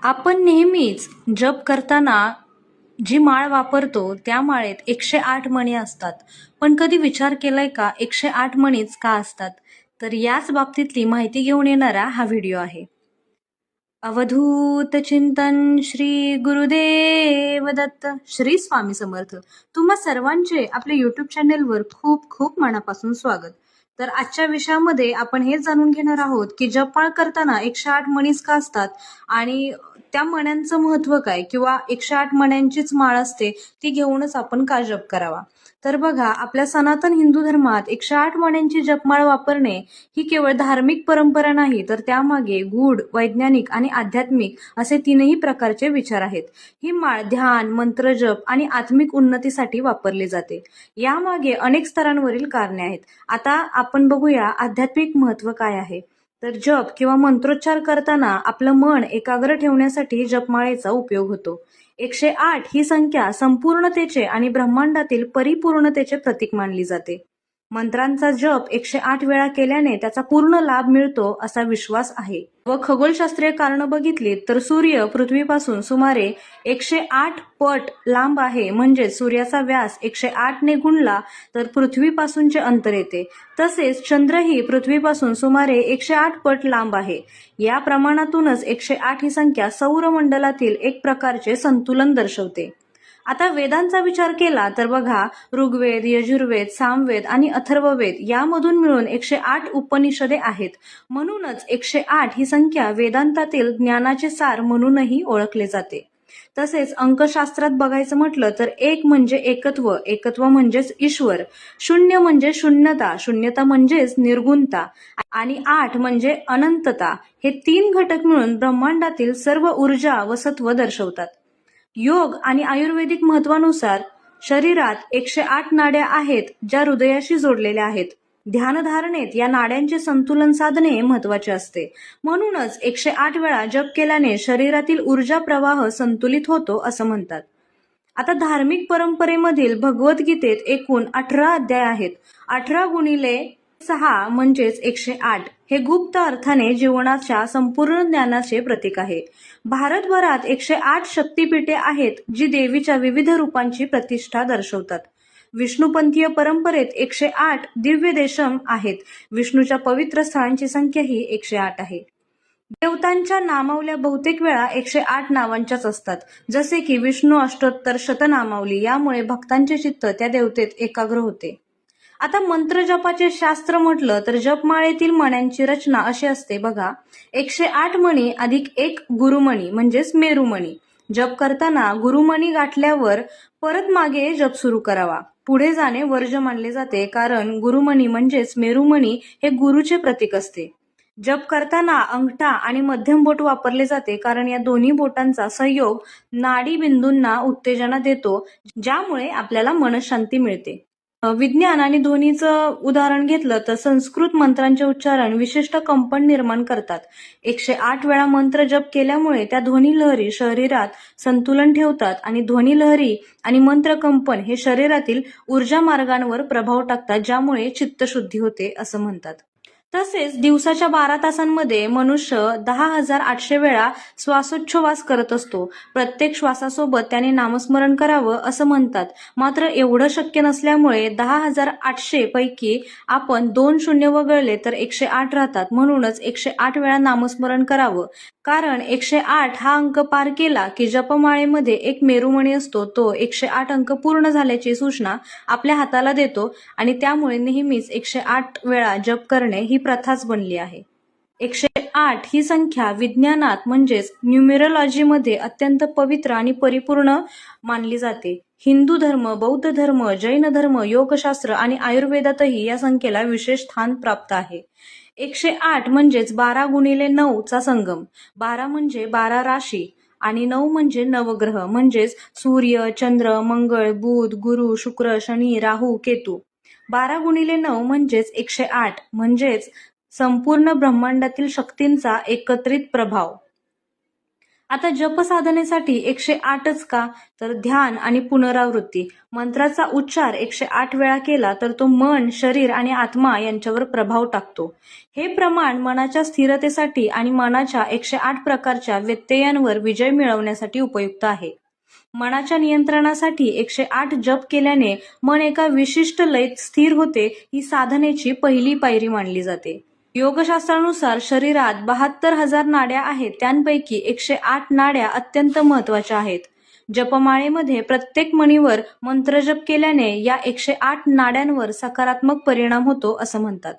आपण नेहमीच जप करताना जी माळ वापरतो त्या माळेत 108 मणी असतात. पण कधी विचार केलाय का 108 मणीच का असतात? तर याच बाबतीतली माहिती घेऊन येणारा हा व्हिडिओ आहे. अवधूत चिंतन श्री गुरुदेव दत्त. श्री स्वामी समर्थ. तुम्हा सर्वांचे आपल्या युट्यूब चॅनेलवर खूप खूप मनापासून स्वागत. तर आजच्या विषयामध्ये आपण हे जाणून घेणार आहोत की जपमाळ करताना 108 मणीच का असतात आणि त्या मण्यांचं महत्व काय, किंवा 108 मण्यांचीच माळ असते ती घेऊनच आपण का जप करावा. तर बघा, आपल्या सनातन हिंदू धर्मात 108 मण्यांची जपमाळ वापरणे ही केवळ धार्मिक परंपरा नाही, तर त्यामागे गूढ, वैज्ञानिक आणि आध्यात्मिक असे तीनही प्रकारचे विचार आहेत. ही माळ ध्यान, मंत्रजप आणि आत्मिक उन्नतीसाठी वापरली जाते. यामागे अनेक स्तरांवरील कारणे आहेत. आता आपण बघूया आध्यात्मिक महत्व काय आहे. तर जप किंवा मंत्रोच्चार करताना आपलं मन एकाग्र ठेवण्यासाठी जपमाळेचा उपयोग होतो. 108 ही संख्या संपूर्णतेचे आणि ब्रह्मांडातील परिपूर्णतेचे प्रतीक मानली जाते. मंत्रांचा जप 108 वेळा केल्याने त्याचा पूर्ण लाभ मिळतो असा विश्वास आहे. व खगोलशास्त्रीय कारण बघितली तर सूर्य पृथ्वीपासून सुमारे 108 पट लांब आहे. म्हणजे सूर्याचा व्यास 108 ने गुणला तर पृथ्वीपासूनचे अंतर येते. तसेच चंद्रही पृथ्वीपासून सुमारे 108 पट लांब आहे. या प्रमाणातूनच 108 ही संख्या सौरमंडलातील एक प्रकारचे संतुलन दर्शवते. आता वेदांचा विचार केला तर बघा, ऋग्वेद, यजुर्वेद, सामवेद आणि अथर्ववेद यामधून मिळून 108 उपनिषदे आहेत. म्हणूनच 108 ही संख्या वेदांतातील ज्ञानाचे सार म्हणूनही ओळखले जाते. तसेच अंकशास्त्रात बघायचं म्हटलं तर 1 म्हणजे एकत्व, एकत्व म्हणजेच ईश्वर, 0 म्हणजे शून्यता, शून्यता म्हणजेच निर्गुणता आणि 8 म्हणजे अनंतता. हे 3 घटक मिळून ब्रह्मांडातील सर्व ऊर्जा व सत्व दर्शवतात. योग आणि आयुर्वेदिक महत्वानुसार शरीरात 108 नाड्या आहेत ज्या हृदयाशी जोडलेल्या आहेत. ध्यानधारणेत या नाड्यांचे संतुलन साधणे महत्वाचे असते. म्हणूनच 108 वेळा जप केल्याने शरीरातील ऊर्जा प्रवाह संतुलित होतो असं म्हणतात. आता धार्मिक परंपरेमधील भगवद्गीतेत एकूण 18 अध्याय आहेत. 18 गुणिले 6 म्हणजेच 108 हे गुप्त अर्थाने जीवनाच्या संपूर्ण ज्ञानाचे प्रतीक आहे. भारतभरात 108 शक्तिपीठे आहेत जी देवीच्या विविध रूपांची प्रतिष्ठा दर्शवतात. विष्णुपंथीय परंपरेत 108 दिव्य देशम आहेत. विष्णूच्या पवित्र स्थळांची संख्या ही 108 आहे. देवतांच्या नामावल्या बहुतेक वेळा 108 नावांच्याच असतात, जसे की विष्णू अष्टोत्तर शतनामावली. यामुळे भक्तांचे चित्त त्या देवतेत एकाग्र होते. आता मंत्र जपाचे शास्त्र म्हटलं तर जपमाळेतील मण्यांची रचना अशी असते बघा. 108 मणी अधिक 1 गुरुमणी म्हणजेच मेरुमणी. जप करताना गुरुमणी गाठल्यावर परत मागे जप सुरू करावा. पुढे जाणे वर्ज मानले जाते, कारण गुरुमणी म्हणजेच मेरुमणी हे गुरुचे प्रतीक असते. जप करताना अंगठा आणि मध्यम बोट वापरले जाते, कारण या दोन्ही बोटांचा संयोग नाडी बिंदूंना उत्तेजना देतो, ज्यामुळे आपल्याला मनशांती मिळते. विज्ञान आणि ध्वनीचं उदाहरण घेतलं तर संस्कृत मंत्रांचे उच्चारण विशिष्ट कंपन निर्माण करतात. 108 वेळा मंत्र जप केल्यामुळे त्या ध्वनी लहरी शरीरात संतुलन ठेवतात आणि ध्वनी लहरी आणि मंत्र कंपन हे शरीरातील ऊर्जा मार्गांवर प्रभाव टाकतात, ज्यामुळे चित्तशुद्धी होते असं म्हणतात. तसेच दिवसाच्या 12 तासांमध्ये मनुष्य 10,800 वेळा श्वासोच्छवास करत असतो. प्रत्येक श्वासासोबत त्याने नामस्मरण करावं असं म्हणतात. मात्र एवढं शक्य नसल्यामुळे 10,800 पैकी आपण 2 शून्य वगळले तर 108 राहतात. म्हणूनच 108 वेळा नामस्मरण करावं, कारण 108 हा अंक पार केला की जपमाळेमध्ये एक मेरुमणी असतो, तो 108 अंक पूर्ण झाल्याची सूचना आपल्या हाताला देतो आणि त्यामुळे नेहमीच 108 वेळा जप करणे ही प्रथाच बनली आहे. 108 ही संख्या विज्ञानात म्हणजेच न्यूमेरोलॉजीमध्ये अत्यंत पवित्र आणि परिपूर्ण मानली जाते. हिंदू धर्म, बौद्ध धर्म, जैन धर्म, योगशास्त्र आणि आयुर्वेदातही या संख्येला विशेष स्थान प्राप्त आहे. 108 म्हणजेच 12 गुणिले 9 चा संगम. 12 म्हणजे 12 राशी आणि 9 म्हणजे नवग्रह, म्हणजेच सूर्य, चंद्र, मंगळ, बुध, गुरु, शुक्र, शनी, राहू, केतू. 12 गुणिले 9 म्हणजेच 108 म्हणजेच संपूर्ण ब्रह्मांडातील शक्तींचा एकत्रित प्रभाव. आता जप साधनेसाठी 108च का? तर ध्यान आणि पुनरावृत्ती मंत्राचा उच्चार 108 वेळा केला तर तो मन, शरीर आणि आत्मा यांच्यावर प्रभाव टाकतो. हे प्रमाण मनाच्या स्थिरतेसाठी आणि मनाच्या 108 प्रकारच्या व्यत्ययांवर विजय मिळवण्यासाठी उपयुक्त आहे. मनाच्या नियंत्रणासाठी 108 जप केल्याने मन एका विशिष्ट लयीत स्थिर होते. ही साधनेची पहिली पायरी मानली जाते. योगशास्त्रानुसार शरीरात 72,000 नाड्या आहेत. त्यांपैकी 108 नाड्या अत्यंत महत्वाच्या आहेत. जपमाळेमध्ये प्रत्येक मणीवर मंत्रजप केल्याने या 108 नाड्यांवर सकारात्मक परिणाम होतो असं म्हणतात.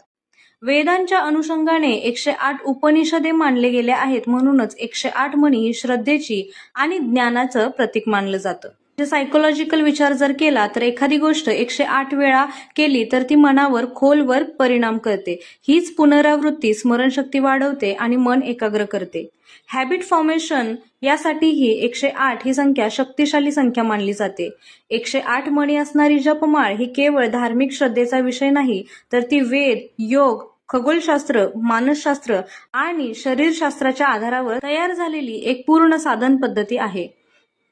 वेदांच्या अनुषंगाने 108 उपनिषदे मानले गेले आहेत. म्हणूनच 108 मणी ही श्रद्धेची आणि ज्ञानाचं प्रतीक मानलं जातं. सायकोलॉजिकल विचार जर केला तर एखादी गोष्ट 108 वेळा केली तर ती मनावर खोलवर परिणाम करते. हीच पुनरावृत्ती स्मरणशक्ती वाढवते आणि मन एकाग्र करते. हॅबिट फॉर्मेशन यासाठीही 108 ही संख्या शक्तिशाली संख्या मानली जाते. 108 मणी असणारी जपमाळ ही केवळ धार्मिक श्रद्धेचा विषय नाही, तर ती वेद, योग, खगोलशास्त्र, मानसशास्त्र आणि शरीरशास्त्राच्या आधारावर तयार झालेली एक पूर्ण साधन पद्धती आहे.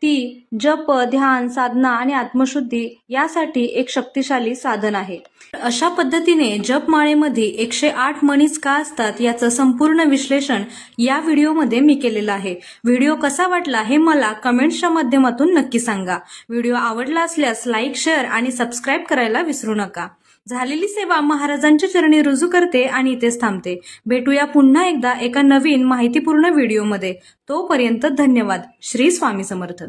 ती जप, ध्यान, साधना आणि आत्मशुद्धी यासाठी एक शक्तिशाली साधन आहे. अशा पद्धतीने जपमाळेमध्ये 108 मणीच का असतात याचं संपूर्ण विश्लेषण या व्हिडिओमध्ये मी केलेलं आहे. व्हिडिओ कसा वाटला हे मला कमेंट्सच्या माध्यमातून नक्की सांगा. व्हिडिओ आवडला असल्यास लाईक, शेअर आणि सबस्क्राईब करायला विसरू नका. झालेली सेवा महाराजांच्या चरणी रुजू करते आणि इथेच थांबते. भेटूया पुन्हा एकदा एका नवीन माहितीपूर्ण व्हिडिओमध्ये. तोपर्यंत धन्यवाद. श्री स्वामी समर्थ.